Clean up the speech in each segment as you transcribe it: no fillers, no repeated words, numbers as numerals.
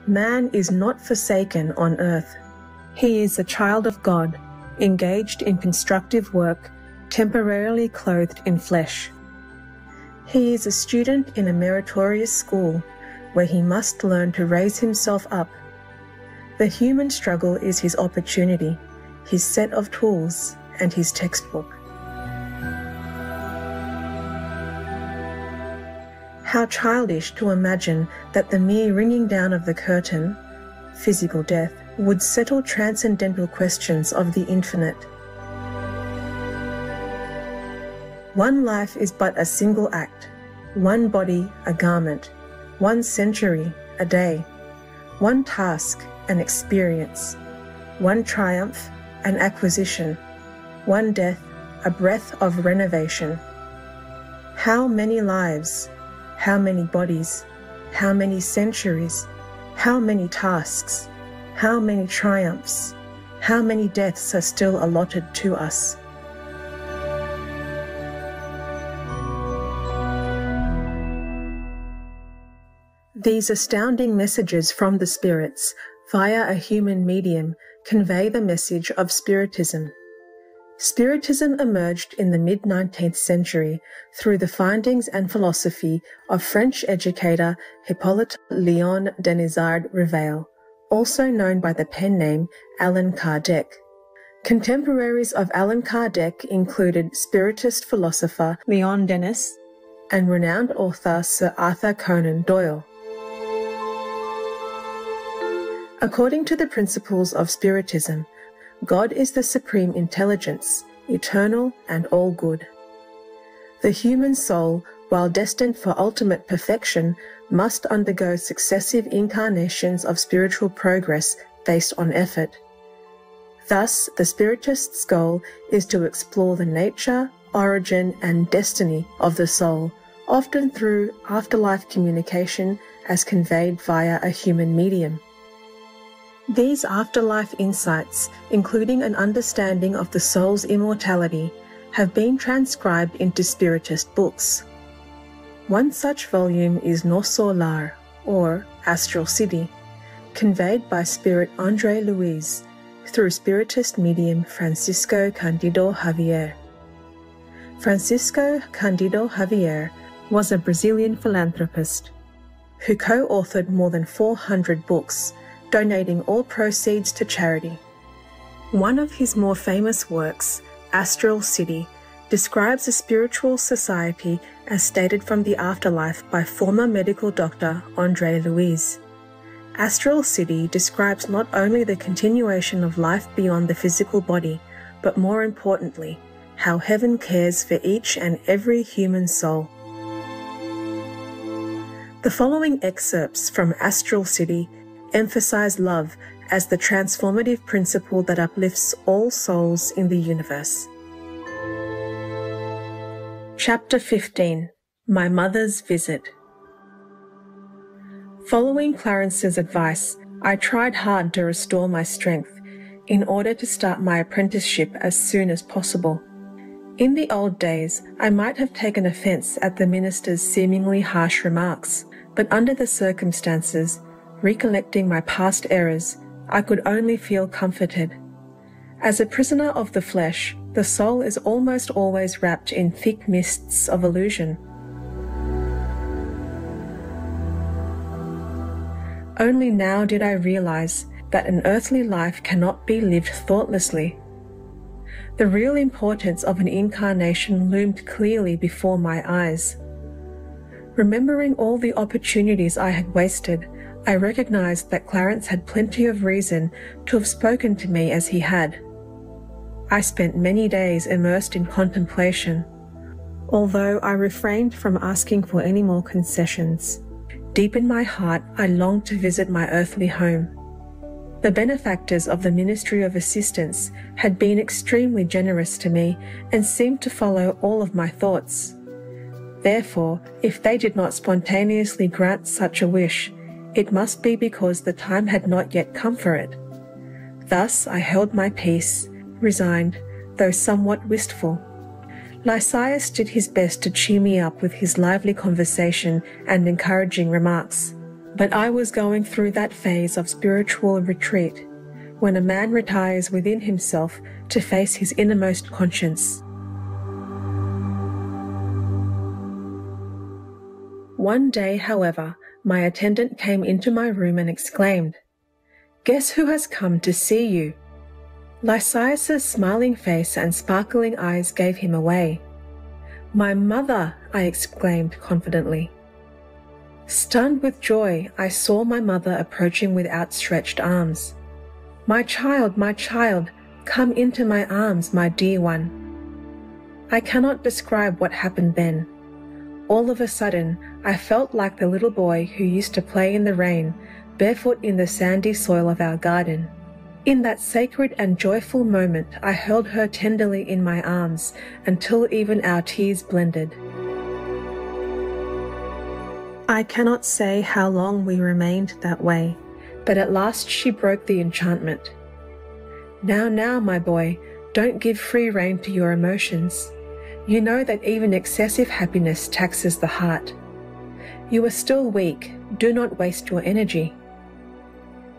Man is not forsaken on earth. He is a child of God, engaged in constructive work, temporarily clothed in flesh. He is a student in a meritorious school, where he must learn to raise himself up. The human struggle is his opportunity, his set of tools, and his textbook. How childish to imagine that the mere ringing down of the curtain, physical death, would settle transcendental questions of the infinite. One life is but a single act, one body a garment, one century a day, one task an experience, one triumph an acquisition, one death a breath of renovation. How many lives, how many bodies, how many centuries, how many tasks, how many triumphs, how many deaths are still allotted to us? These astounding messages from the spirits via a human medium convey the message of Spiritism. Spiritism emerged in the mid-19th century through the findings and philosophy of French educator Hippolyte Léon Denisard Rivail, also known by the pen name Allan Kardec. Contemporaries of Allan Kardec included Spiritist philosopher Leon Denis and renowned author Sir Arthur Conan Doyle. According to the principles of Spiritism, God is the supreme intelligence, eternal and all good. The human soul, while destined for ultimate perfection, must undergo successive incarnations of spiritual progress based on effort. Thus, the Spiritist's goal is to explore the nature, origin, and destiny of the soul, often through afterlife communication as conveyed via a human medium. These afterlife insights, including an understanding of the soul's immortality, have been transcribed into Spiritist books. One such volume is No Solar, or Astral City, conveyed by Spirit André Louise through Spiritist medium Francisco Cândido Xavier. Francisco Cândido Xavier was a Brazilian philanthropist who co-authored more than 400 books, donating all proceeds to charity. One of his more famous works, Astral City, describes a spiritual society as stated from the afterlife by former medical doctor André Louise. Astral City describes not only the continuation of life beyond the physical body, but more importantly, how heaven cares for each and every human soul. The following excerpts from Astral City emphasize love as the transformative principle that uplifts all souls in the universe. Chapter 15. My Mother's Visit. Following Clarence's advice, I tried hard to restore my strength in order to start my apprenticeship as soon as possible. In the old days, I might have taken offence at the minister's seemingly harsh remarks, but under the circumstances, recollecting my past errors, I could only feel comforted. As a prisoner of the flesh, the soul is almost always wrapped in thick mists of illusion. Only now did I realize that an earthly life cannot be lived thoughtlessly. The real importance of an incarnation loomed clearly before my eyes. Remembering all the opportunities I had wasted, I recognized that Clarence had plenty of reason to have spoken to me as he had. I spent many days immersed in contemplation, although I refrained from asking for any more concessions. Deep in my heart, I longed to visit my earthly home. The benefactors of the Ministry of Assistance had been extremely generous to me and seemed to follow all of my thoughts. Therefore, if they did not spontaneously grant such a wish, it must be because the time had not yet come for it. Thus I held my peace, resigned, though somewhat wistful. Lysias did his best to cheer me up with his lively conversation and encouraging remarks. But I was going through that phase of spiritual retreat when a man retires within himself to face his innermost conscience. One day, however, my attendant came into my room and exclaimed, "Guess who has come to see you?" Lysias's smiling face and sparkling eyes gave him away. "My mother!" I exclaimed confidently. Stunned with joy, I saw my mother approaching with outstretched arms. my child, come into my arms, my dear one." I cannot describe what happened then. All of a sudden, I felt like the little boy who used to play in the rain, barefoot in the sandy soil of our garden. In that sacred and joyful moment, I held her tenderly in my arms until even our tears blended. I cannot say how long we remained that way, but at last she broke the enchantment. Now, my boy, don't give free rein to your emotions. You know that even excessive happiness taxes the heart. You are still weak. Do not waste your energy."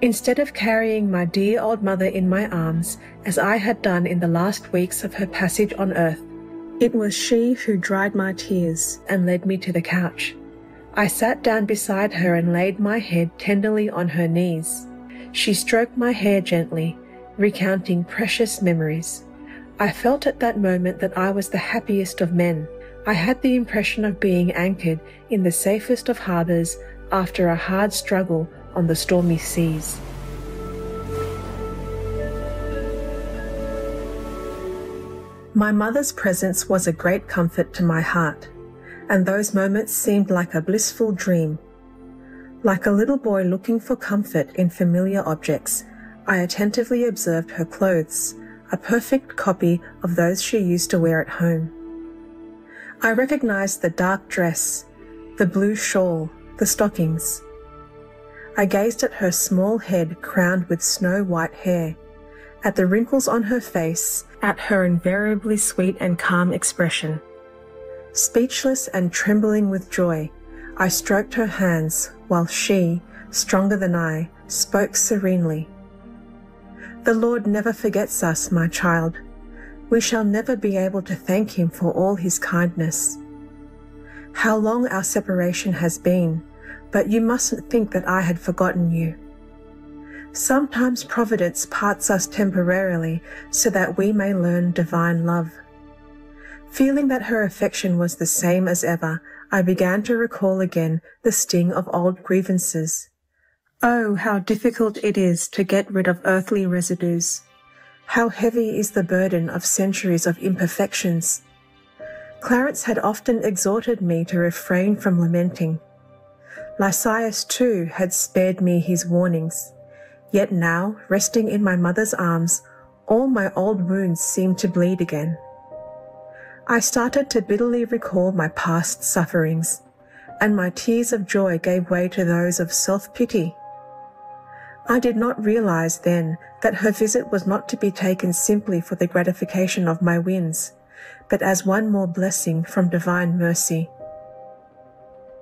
Instead of carrying my dear old mother in my arms, as I had done in the last weeks of her passage on earth, it was she who dried my tears and led me to the couch. I sat down beside her and laid my head tenderly on her knees. She stroked my hair gently, recounting precious memories. I felt at that moment that I was the happiest of men. I had the impression of being anchored in the safest of harbours after a hard struggle on the stormy seas. My mother's presence was a great comfort to my heart, and those moments seemed like a blissful dream. Like a little boy looking for comfort in familiar objects, I attentively observed her clothes, a perfect copy of those she used to wear at home. I recognized the dark dress, the blue shawl, the stockings. I gazed at her small head crowned with snow-white hair, at the wrinkles on her face, at her invariably sweet and calm expression. Speechless and trembling with joy, I stroked her hands while she, stronger than I, spoke serenely. "The Lord never forgets us, my child. We shall never be able to thank Him for all His kindness. How long our separation has been, but you mustn't think that I had forgotten you. Sometimes Providence parts us temporarily so that we may learn divine love." Feeling that her affection was the same as ever, I began to recall again the sting of old grievances. Oh, how difficult it is to get rid of earthly residues. How heavy is the burden of centuries of imperfections. Clarence had often exhorted me to refrain from lamenting. Lysias, too, had spared me his warnings. Yet now, resting in my mother's arms, all my old wounds seemed to bleed again. I started to bitterly recall my past sufferings, and my tears of joy gave way to those of self-pity. I did not realize then that her visit was not to be taken simply for the gratification of my whims, but as one more blessing from divine mercy.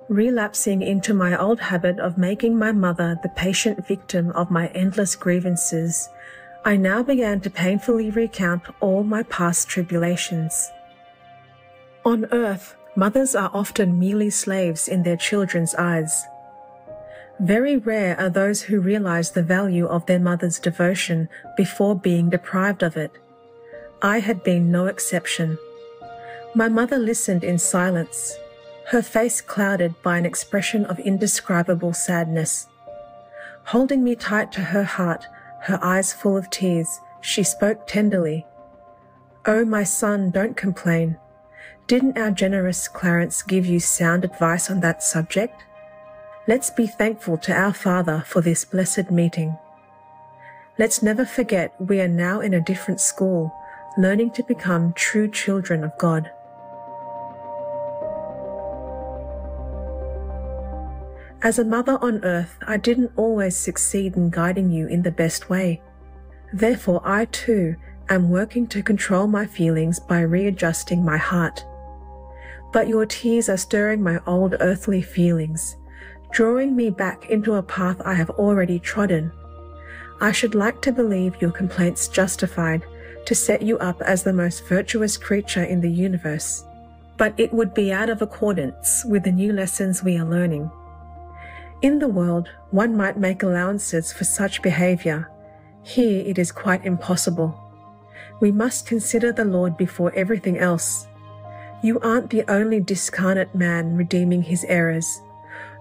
Relapsing into my old habit of making my mother the patient victim of my endless grievances, I now began to painfully recount all my past tribulations. On earth, mothers are often merely slaves in their children's eyes. Very rare are those who realize the value of their mother's devotion before being deprived of it. I had been no exception. My mother listened in silence, her face clouded by an expression of indescribable sadness. Holding me tight to her heart, her eyes full of tears, she spoke tenderly. "Oh, my son, don't complain. Didn't our generous Clarence give you sound advice on that subject? Let's be thankful to our Father for this blessed meeting. Let's never forget we are now in a different school, learning to become true children of God." As a mother on earth, I didn't always succeed in guiding you in the best way. Therefore, I too am working to control my feelings by readjusting my heart. But your tears are stirring my old earthly feelings. drawing me back into a path I have already trodden. I should like to believe your complaints justified to set you up as the most virtuous creature in the universe, but it would be out of accordance with the new lessons we are learning. In the world, one might make allowances for such behavior. Here it is quite impossible. We must consider the Lord before everything else. You aren't the only discarnate man redeeming his errors,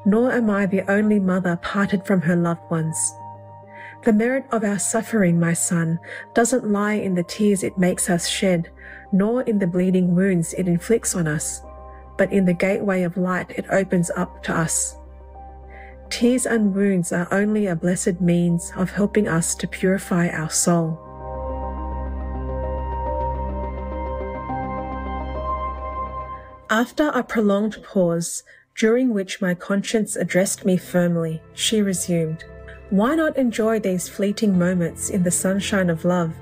nor am I the only mother parted from her loved ones. The merit of our suffering, my son, doesn't lie in the tears it makes us shed, nor in the bleeding wounds it inflicts on us, but in the gateway of light it opens up to us. Tears and wounds are only a blessed means of helping us to purify our soul. After a prolonged pause, during which my conscience addressed me firmly, she resumed, "Why not enjoy these fleeting moments in the sunshine of love,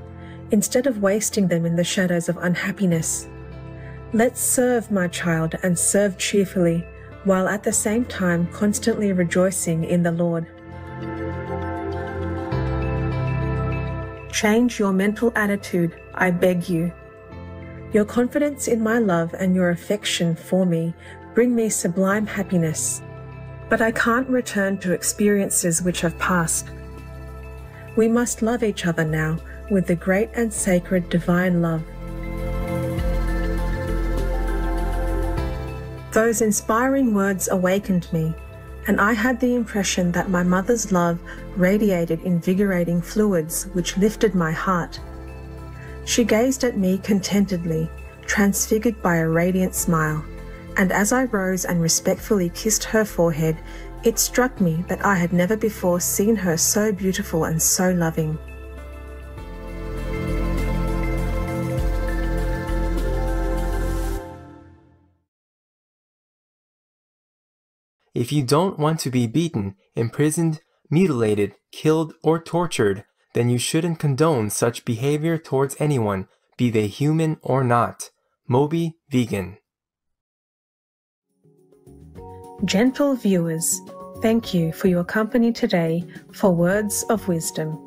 instead of wasting them in the shadows of unhappiness? Let's serve, my child, and serve cheerfully, while at the same time constantly rejoicing in the Lord." Change your mental attitude, I beg you. Your confidence in my love and your affection for me bring me sublime happiness, but I can't return to experiences which have passed. We must love each other now with the great and sacred divine love. Those inspiring words awakened me, and I had the impression that my mother's love radiated invigorating fluids which lifted my heart. She gazed at me contentedly, transfigured by a radiant smile, and as I rose and respectfully kissed her forehead, it struck me that I had never before seen her so beautiful and so loving. If you don't want to be beaten, imprisoned, mutilated, killed, or tortured, then you shouldn't condone such behavior towards anyone, be they human or not. Moby Vegan. Gentle viewers, thank you for your company today for Words of Wisdom.